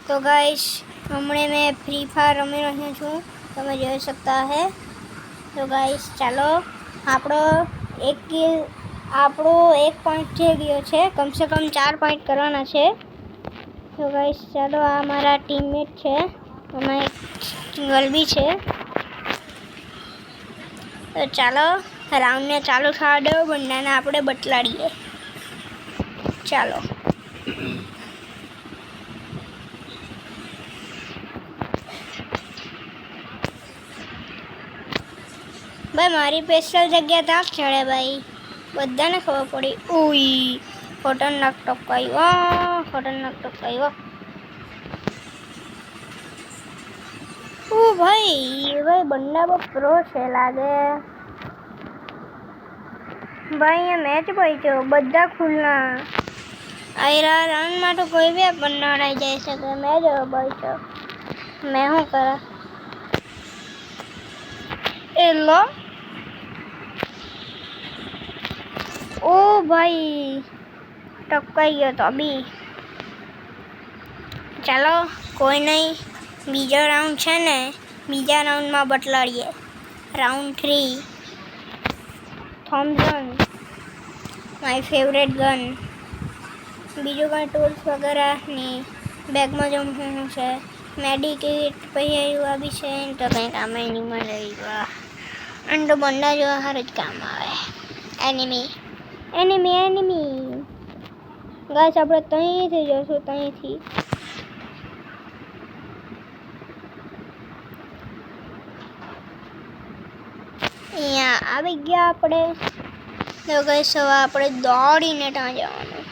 तो गाइस हमने मैं फ्री फायर रमी रही छूँ તમે જોઈ શકતા હે। તો ગાઈસ ચાલો આપણો એક પોઈન્ટ થઈ ગયો છે, કમસે કમ 4 પોઈન્ટ કરવાના છે। તો ગાઈસ ચાલો આ મારા ટીમમેટ છે, એમાં એક ગલબી છે। તો ચાલો રાઉન્ડને ચાલુ થવા દો, બંડાને આપણે બતલાડીએ। ચાલો ભાઈ મારી સ્પેશિયલ જગ્યા ત્યાં જ ચડે ભાઈ, બધાને ખબર પડી। ઉઈ ખતરનાક ટપકાયો। ઓ ભાઈ બંડા બહુ પ્રો છે લાગે ભાઈ। અહીંયા મેચ પહોંચ્યો, બધા ખુલ્લા આયરા રનમાં તો કોઈ બી આપણને હરાઈ જાય શકે। મેચ પહોંચ્યો, મેં શું કરા એ લો। ओ भाई टपकाई गयो तो अभी चलो कोई नहीं, बीजो राउंड है ने, बीजा राउंड में बतलाड़िए। Round 3 Thompson my favourite gun. बीजो का टूल्स वगैरह नहीं बैग में जो है मेडिकेट पहले भी है तो कहीं काम नहीं मरेगा। एंड तो बंदा जो हर काम आए। एनिमी गाइस આપણે ત્યાંથી જશું, ત્યાંથી અહીંયા આવી ગયા આપણે। તો ગાઈસ હવે આપણે દોડીને ત્યાં જવાનું।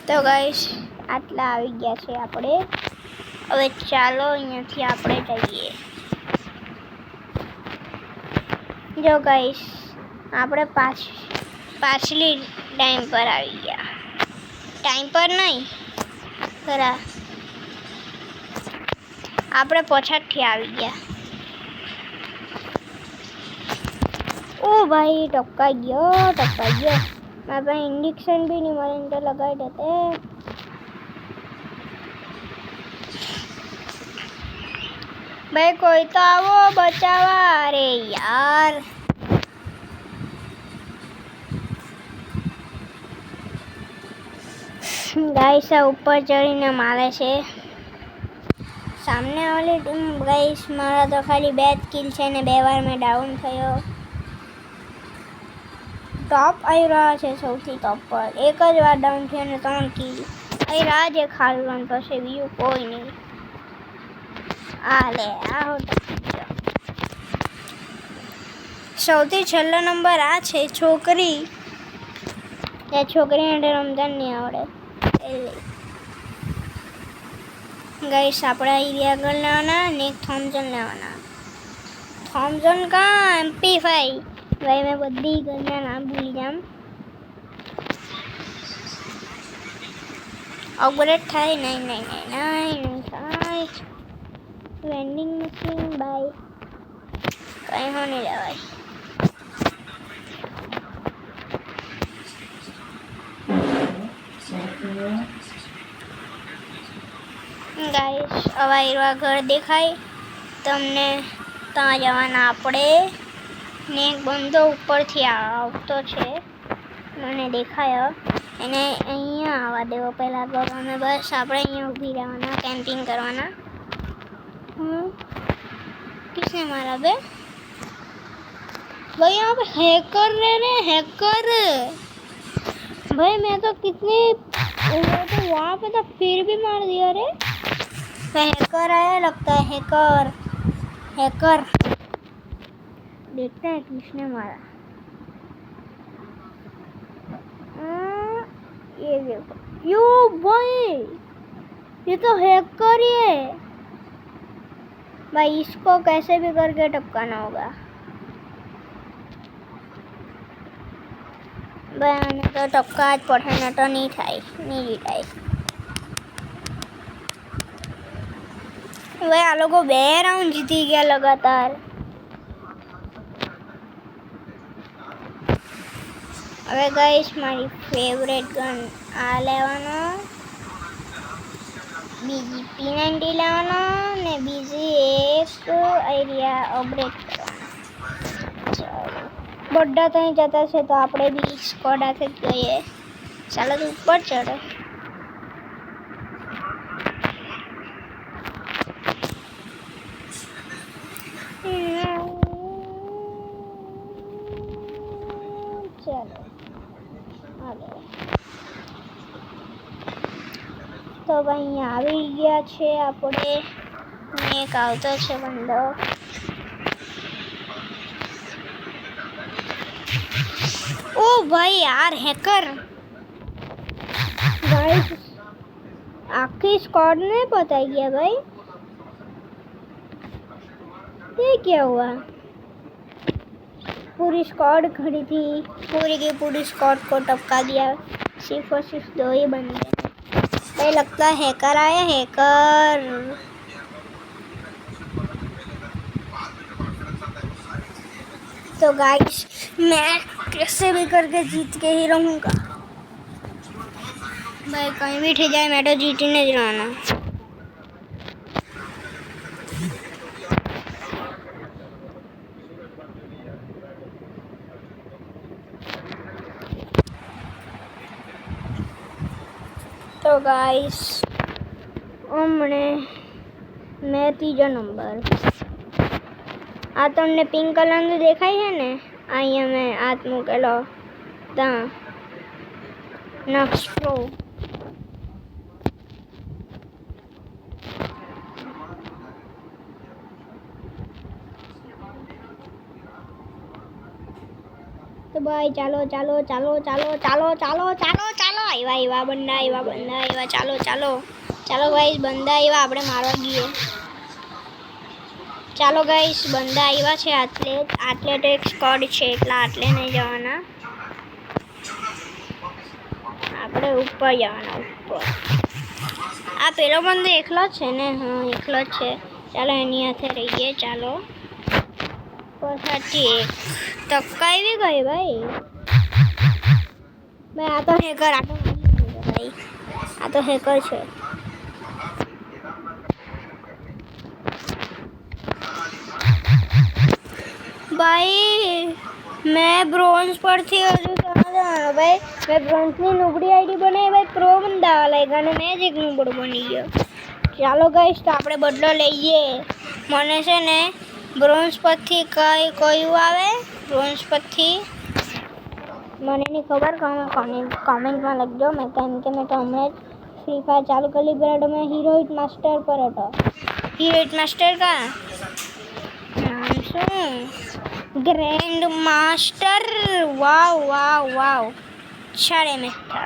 તો ગાઈસ આટલા આવી ગયા છે આપણે। હવે ચાલો અહીંયાથી આપણે જઈએ। જો ગાઈસ આપણે પાછલી ટાઈમ પર આવી ગયા, ટાઈમ પર નહીં ખરા, આપણે પાછળથી આવી ગયા। ઓ ભાઈ ટપકાઈ ગયો। મારા પાસે ઇન્જેક્શન બી નહીં મળે તો લગાવી દેતે। भाई कोई तो आओ बचावा। अरे यार गाइस ऊपर चढ़ीने मारे छे सामने वाली टीम। गाइस मारा तो खाली 2 किल छे ने 2 बार में डाउन थयो। टॉप आई रहा है, सौथी टॉप पर एक ज बार डाउन थयो ने 3 किल आई रहा है। खाली रन पछे बीजू कोई नहीं। आले आओ સૌથી છેલ્લો નંબર આ છે છોકરી। એ છોકરી માટે રમજાન નહીં આવડે ગાઈસ। આપણે એરિયા આગળ લેવાના ને એક થોમ્સન લેવાના। થોમ્સન કા MP5 ભાઈ મેં બધી ગનના નામ ભૂલી જામ। અપગ્રેડ થાય નહીં થાય। वेंडिंग मशीन बाय कहीं हो नहीं रहा भाई। गाइस हवाई घर देखाय तमने ત્યાં જવાના આપણે ને એક બંદો ઉપરથી આવતો છે, મને દેખાયો એને અહીંયા આવવા દેવો પહેલાં તો અમે બસ આપણે અહીંયા ઊભી રહેવાના, કેમ્પિંગ કરવાના। किसने मारा बे भाई? यहाँ पे हैकर हैकर भाई। मैं तो कितनी तो वहाँ पे तो फिर भी मार दिया रे। हैकर आया लगता है, हैकर देखते हैं किसने मारा। ये देखो यो भाई, ये तो हैकर ही है भाई। इसको कैसे भी करके टपकाना होगा भाई। तो टपका ज पड़े तो नहीं जीताय भाई। आ लोग 2 राउंड जीती गया लगातार। હવે ગાઈસ મારી ફેવરેટ ગન આ લેવાનો, બીજી P90 લેવાનો ને બીજી એક એરિયા અપડેટ કરવાનો. બધા ત્યાં જતા છે તો આપણે બી સ્કોડ હાથે જ ગઈએ. ચાલો તો ઉપર ચડે. તો ભાઈ અહીંયા આવી ગયા છે આપણે. એક આવતો છે બંદો. ઓ ભાઈ યાર હેકર गाइस आखिरी स्क्वाड ने पता गया भाई ये क्या हुआ. पूरी स्क्वाड खड़ी थी, पूरी की पूरी स्क्वाड को टपका दिया. सिर्फ और सिर्फ 2 ही बन गए. भाई लगता है हैकर आया हैकर. तो गाइस मैं कैसे भी करके जीत के ही रहूँगा भाई. कहीं भी ठे जाए मैं तो जीतने ही रहना. तो गाइस हमने मैं 3 नंबर आ तमने पिंक कलर देखाय है ने अँ मैं हाथ मूकेलो ता नक्स प्रो. तो भाई चलो चलो चलो चलो चलो चलो चलो चलो आया बंदा आया चलो चलो चलो गाइस बंदा आया આપણે મારવા ગઈએ. ચાલો ગાઈસ બંદા આવ્યા છે. આટલે એક સ્કોડ છે એટલે આટલે નહીં જવાના, આપણે ઉપર જવાના ઉપર. આ પેલો બંદો એકલો જ છે ને? હા એકલો જ છે. ચાલો એની હાથે રહીએ. ચાલો પછાડી એક તક્કા આવી ગઈ ભાઈ. ભાઈ આ તો હેકર, આ તો ભાઈ આ તો હેકર છે. भाई मैं ब्रोंज पर थी और भाई मैं ब्रोंज ની નુબડી આઈડી બનાવી ભાઈ. પ્રો બંદા લાગ્યા ને મેં જ એક નુબડો બની ગયો. ચાલો ગાઈસ તો આપણે બદલો લઈએ. મને છે ને બ્રોન્ઝ પરથી કયું આવે, બ્રોન્ઝ પરથી મને નહીં ખબર. કોમેન્ટમાં લખજો. મેં કેમ કે મેં તો હમણાં જ ફ્રી ફાયર ચાલુ કરી લીધો. મેં હીરોઇટ માસ્ટર પર હતો. हीरोइट मास्टर का नाम શું? Grand master. वाव वाव वाव छाड़े में था.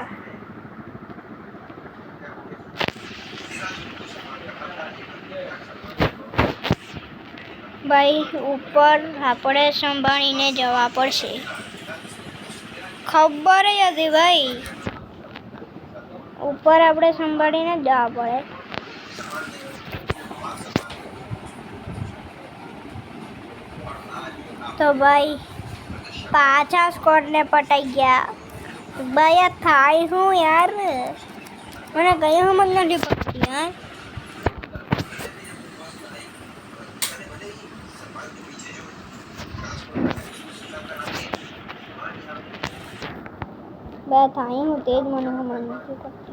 ભાઈ ઉપર આપણે સંભાળીને જવા પડશે. ખબર જ હતી ભાઈ, ઉપર આપણે સંભાળીને જવા પડે. તો ભાઈ પાછા સ્કોડને પટાઈ ગયા. ભાઈ આ થાય શું યાર? મને કઈ સમજ નથી પડતી યાર. બે થાય હું તે જ મને સમજ નથી પડતી.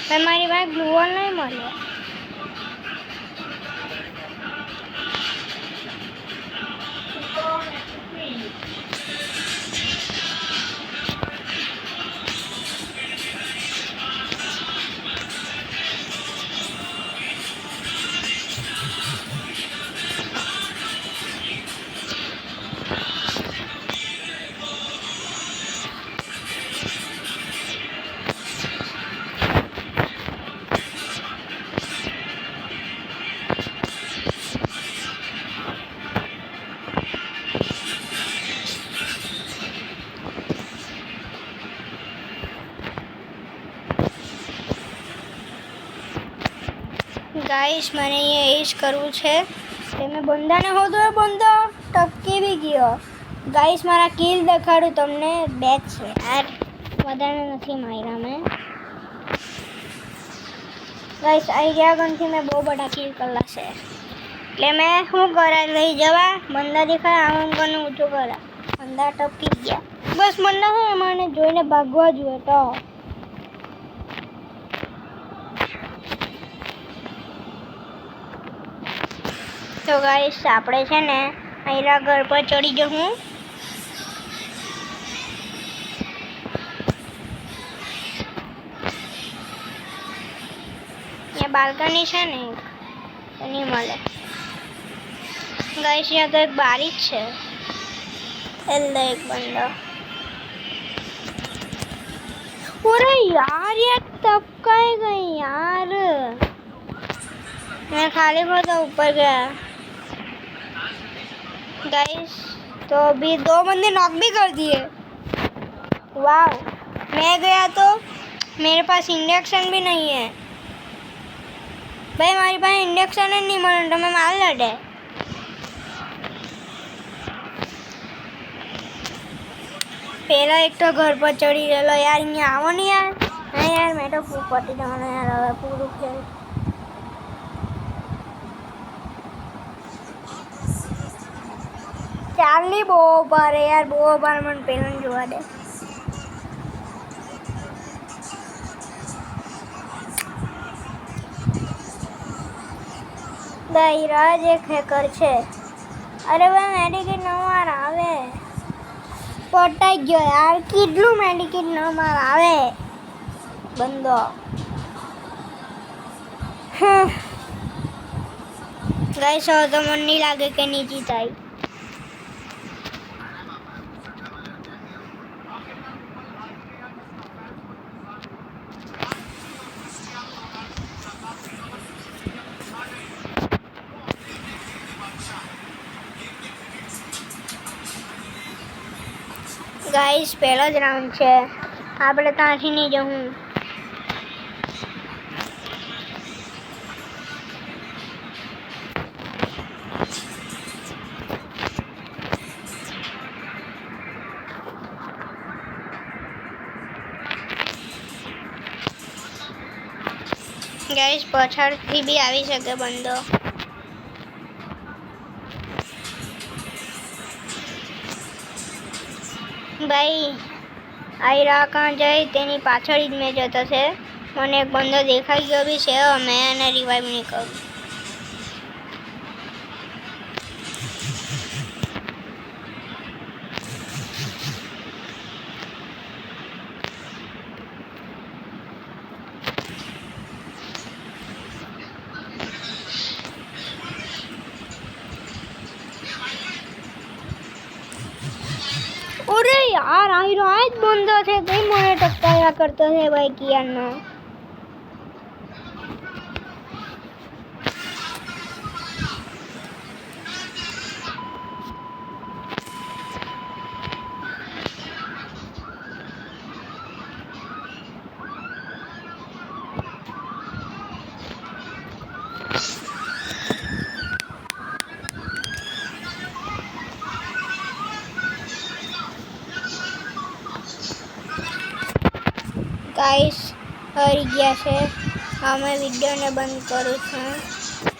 नहीं मारी भाई ग्लू वॉल नहीं મળે. ગાઈસ મને અહીંયા એ જ કરવું છે કે મેં બંદાને હોતો એ બંદો ટપકી બી ગયો. ગાઈસ મારા કિલ દેખાડું તમને. 2 છે યાર, વધારે નથી માર્યા મેં. ગાઈસ આઈડિયા ગનથી મેં બહુ બધા કિલ કરેલા છે. એટલે મેં શું કરા લઈ જવા બંદા દેખાય આમ કરીને ઊંચું કરા, બંદા ટપકી ગયા. બસ બંદા હોય મને જોઈને ભાગવા જોઈએ તો ગાઈસ આપણે છે ને અહીંયા ઘર પર ચડી જવું. અહીંયા બાલ્કની છે ને એક નહીં મળે. ગાઈસ અહીંયા તો એક બારી જ છે. એલ્લો એક બંદો. અરે યાર ये टपकाई गई यार. मैं खाली बहुत ऊपर गया. गाइस तो अभी 2 बंदे नॉक भी कर दिए. वाह, मैं गया तो मेरे पास इंडक्शन भी नहीं है भाई. મારી પાસે ઇન્ડક્શન જ નહીં મળે તો મેં માર લડે. પહેલા એક તો ઘર પર ચડી ગયેલો યાર. અહીંયા આવો ને યાર. હા યાર મેં તો પતી જવાનું યાર. હવે પૂરું ખેલ. ચાલની બહુ ભારે યાર, બહુ ભારે. મને પેલું જોવા દે. દહીરાજ એક હેકર છે. અરે ભાઈ મેડિકેટ ન માર આવે. પટાઈ ગયો યાર. કેટલું મેડિકેટ ન માર આવે બંદો. ગાઈસ હવે તો મને નહીં લાગે કે નીચે થાય. ગાઈસ પહેલો જ રાઉન્ડ છે. આપણે ત્યાંથી નહીં જવું. ગાઈસ પાછળથી બી આવી શકે બંદો. ભાઈ આયરા કાં જાય તેની પાછળ જ મેં જતો છે. મને એક બંદો દેખાઈ ગયો બી છે. મેં એને રિવાઈવ નહીં કરું. अरे यार आयरो आज बंदा છે કઈ મને ટપકાયા કરતો છે ભાઈ કિયાનો. ગાઈસ હરી ગયા છે. હવે વિડીયોને બંધ કરું છું.